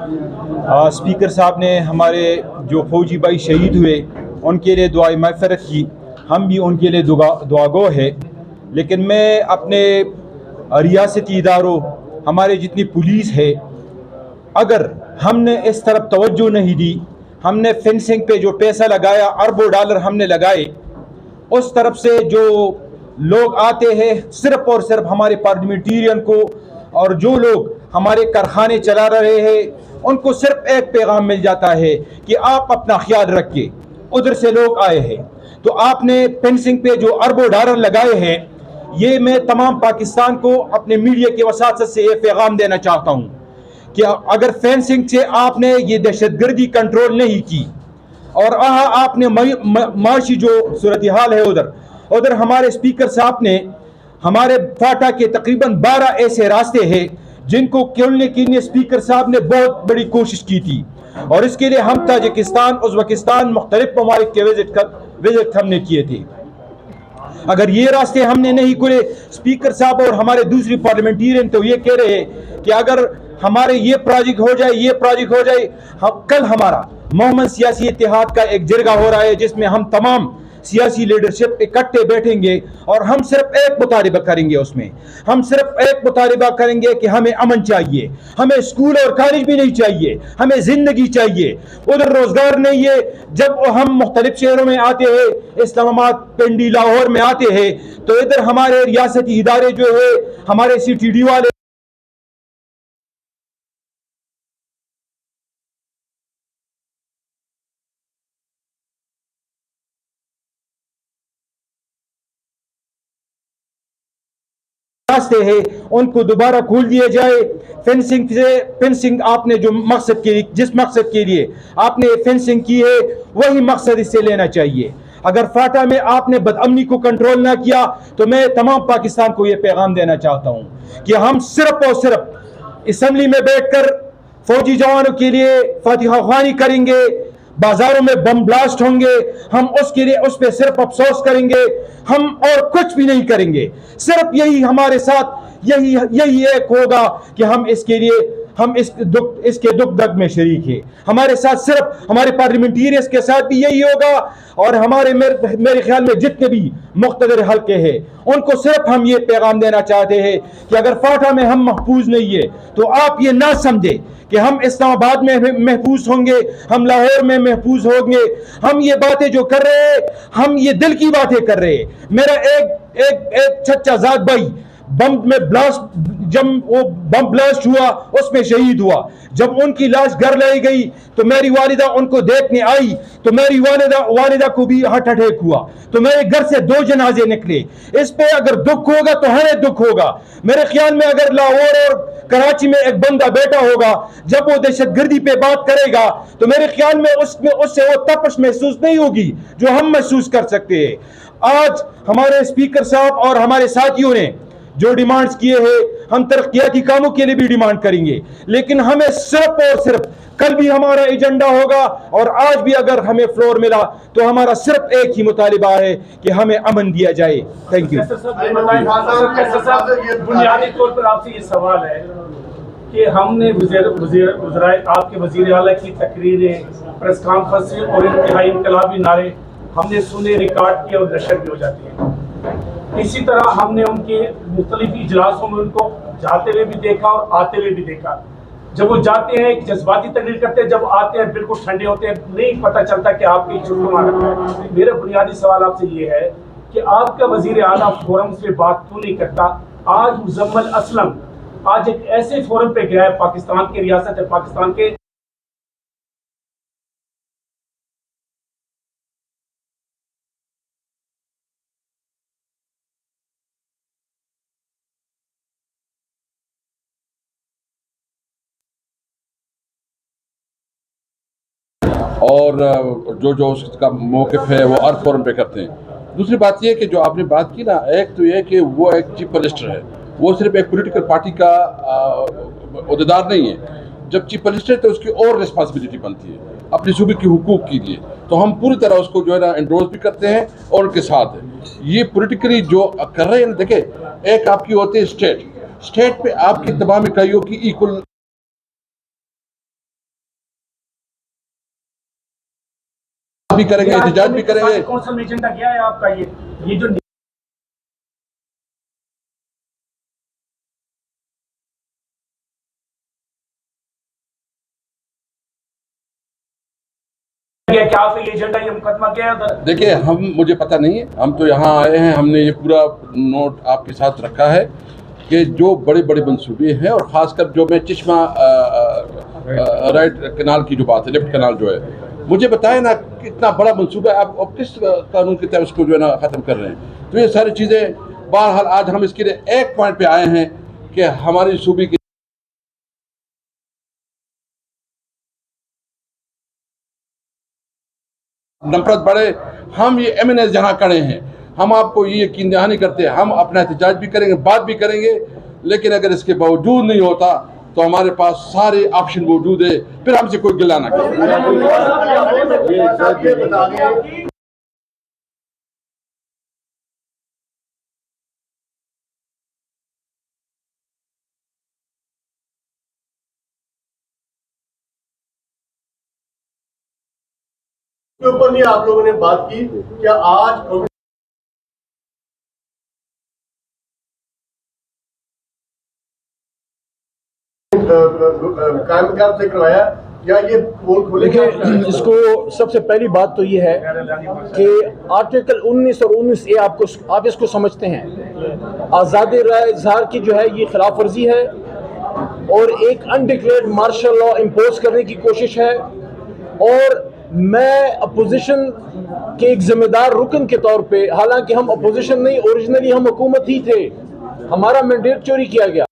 Speaker साहब ने हमारे जो फौजी भाई शहीद हुए उनके लिए दुआई मग़फ़िरत की, हम भी उनके लिए दुआगो है। लेकिन मैं अपने रियासती इदारों, हमारे जितनी पुलिस है, अगर हमने इस तरफ तवज्जो नहीं दी, हमने फेंसिंग पे जो पैसा लगाया, अरबों डॉलर हमने लगाए, उस तरफ से जो लोग आते हैं सिर्फ और सिर्फ हमारे पार्लियामेंटेरियन को और जो लोग हमारे कारखाने चला रहे हैं उनको सिर्फ एक पैगाम मिल जाता है कि आप अपना ख्याल रखिए, उधर से लोग आए हैं। तो आपने फेंसिंग पे जो अरबों डॉलर लगाए हैं, ये मैं तमाम पाकिस्तान को अपने मीडिया की वसात से ये पैगाम देना चाहता हूँ कि अगर फेंसिंग से आपने ये दहशतगर्दी कंट्रोल नहीं की और आपने माशी जो सूरत हाल है उधर हमारे स्पीकर साहब ने हमारे फाटा के तकरीबन 12 ऐसे रास्ते हैं जिनको खोलने के लिए स्पीकर साहब ने बहुत बड़ी कोशिश की थी, और इसके लिए हम ताजिकिस्तान, उज़्बेकिस्तान, मुख्तलिफ ममालिक के विजिट हमने किए थे। अगर ये रास्ते हमने नहीं खोले, स्पीकर साहब और हमारे दूसरी पार्लियामेंटेरियन तो ये कह रहे हैं कि अगर हमारे ये प्रोजेक्ट हो जाए, कल हमारा मोहम्मद सियासी इत्तेहाद का एक जिरगा हो रहा है जिसमें हम तमाम सियासी लीडरशिप इकट्ठे बैठेंगे और हम सिर्फ एक मुतालिबा करेंगे, उसमें हम सिर्फ एक मुतालिबा करेंगे कि हमें अमन चाहिए, हमें स्कूल और कॉलेज भी नहीं चाहिए, हमें जिंदगी चाहिए, उधर रोजगार नहीं है। जब हम मुख्तलिफ शहरों में आते हैं, इस्लामाबाद, पिंडी, लाहौर में आते हैं, तो इधर हमारे रियासती इदारे जो है, हमारे CTD वाले रास्ते हैं उनको दोबारा खोल दिए जाए। फेंसिंग आपने जिस मकसद के लिए आपने फेंसिंग की है वही मकसद इससे लेना चाहिए। अगर फाटा में आपने बदअमनी को कंट्रोल ना किया तो मैं तमाम पाकिस्तान को यह पैगाम देना चाहता हूं कि हम सिर्फ और सिर्फ असम्बली में बैठकर फौजी जवानों के लिए फातिहा ख्वानी करेंगे, बाजारों में बम ब्लास्ट होंगे, हम उसके लिए उस पर सिर्फ अफसोस करेंगे, हम और कुछ भी नहीं करेंगे। सिर्फ यही हमारे साथ यही एक होगा कि हम इसके दुख दर्द में शरीक है। हमारे साथ सिर्फ हमारे पार्लियामेंटेरियंस के साथ भी यही होगा, और हमारे मेरे ख्याल में जितने भी मुख्तलिफ हल्के हैं उनको सिर्फ हम ये पैगाम देना चाहते हैं कि अगर फाटा में हम महफूज नहीं है तो आप ये ना समझे कि हम इस्लामाबाद में महफूज होंगे, हम लाहौर में महफूज होंगे। हम ये बातें जो कर रहे हैं, हम ये दिल की बातें कर रहे हैं। मेरा एक चचा जाद भाई जब वो बम ब्लास्ट हुआ उसमें शहीद हुआ। जब उनकी लाश घर लाई गई तो मेरी वालिदा उनको देखने आई तो मेरी वालिदा को भी हार्ट अटैक हुआ, तो मेरे घर से 2 जनाजे निकले। इस पे अगर दुख होगा तो हमें दुख होगा। मेरे ख्याल में अगर लाहौर और कराची में एक बंदा बैठा होगा, जब वो दहशतगर्दी पे बात करेगा तो मेरे ख्याल में उससे वो तपश महसूस नहीं होगी जो हम महसूस कर सकते हैं। आज हमारे स्पीकर साहब और हमारे साथियों ने जो डिमांड्स किए हैं, हम तरक्याती कामों के लिए भी डिमांड करेंगे, लेकिन हमें सिर्फ और सिर्फ कल भी हमारा एजेंडा होगा और आज भी अगर हमें फ्लोर मिला तो हमारा सिर्फ एक ही मुतालिबा है कि हमें अमन दिया जाए। Thank you. बुनियादी तौर पर आपसे ये सवाल है कि हमने आपके वज़ीर आला की तकरीरें, प्रेस कॉन्फ्रेंस और इंतहाई इनकलाबी नारे हमने सुने, रिकॉर्ड किए और नशर भी हो जाती है। इसी तरह हमने उनके मुख्तलिफ इजलासों में उनको जाते हुए भी देखा और आते हुए भी देखा। जब वो जाते हैं जज्बाती तकरीर करते हैं, जब आते हैं बिल्कुल ठंडे होते हैं, नहीं पता चलता कि आपके चुटकुला रखा है। मेरा बुनियादी सवाल आपसे ये है कि आपका वज़ीर आला फोरम से बात क्यों नहीं करता? आज मुजम्मिल असलम आज एक ऐसे फोरम पे गया है पाकिस्तान के रियासत है पाकिस्तान के और जो उसका मौक़िफ़ है वो हर फोरम पे करते हैं। दूसरी बात ये कि जो आपने बात की ना, एक तो ये कि वो एक चीफ मिनिस्टर है, वो सिर्फ एक पॉलिटिकल पार्टी का अहदेदार नहीं है। जब चीफ मिनिस्टर तो उसकी और रिस्पॉन्सिबिलिटी बनती है अपने सूबे के हुकूक के लिए, तो हम पूरी तरह उसको जो है ना एंडोर्स भी करते हैं और उनके साथ है। ये पॉलिटिकली जो कर रहे हैं, देखें एक आपकी होती है स्टेट पे आपकी तमाम इकाइयों की इक्वल بھی کریں گے, احتجاج بھی کریں گے. کونسل میں ایجنڈا کیا ہے آپ کا یہ جو کیا آپ کا یہ ایجنڈا یہ مقدمہ کیا ہے ادھر؟ دیکھیں مجھے پتہ نہیں ہے, ہم تو یہاں آئے ہیں, ہم نے یہ پورا نوٹ آپ کے ساتھ رکھا ہے کہ جو بڑے بڑے منصوبے ہیں, اور خاص کر جو میں چشمہ رائٹ کنال کی جو بات ہے, لیفٹ کنال جو ہے, مجھے بتائیں نا کتنا بڑا منصوبہ ہے, آپ کس قانون کے تحت اس کو جو ہے نا ختم کر رہے ہیں. تو یہ ساری چیزیں بہرحال آج ہم اس کے لیے ایک پوائنٹ پہ آئے ہیں کہ ہماری صوبے کی نفرت بڑھے. ہم یہ ایمنس جہاں کھڑے ہیں, ہم آپ کو یہ یقین دہانی کرتے ہیں, ہم اپنا احتجاج بھی کریں گے, بات بھی کریں گے, لیکن اگر اس کے باوجود نہیں ہوتا تو ہمارے پاس سارے آپشن موجود ہے, پھر ہم سے کوئی گلہ نہ کرے. کے اوپر نہیں آپ لوگوں نے بات کی. کیا آج قائم مقام سے کروایا یا یہ پول کھولے؟ دیکھیں, اس کو سب سے پہلی بات تو یہ ہے کہ آرٹیکل 19 اور 19A آپ اس کو سمجھتے ہیں, آزادی رائے اظہار کی جو ہے یہ خلاف ورزی ہے, اور ایک انڈکلیئرڈ مارشل لا امپوز کرنے کی کوشش ہے. اور میں اپوزیشن کے ایک ذمہ دار رکن کے طور پہ, حالانکہ ہم اپوزیشن نہیں, اوریجنلی ہم حکومت ہی تھے, ہمارا مینڈیٹ چوری کیا گیا.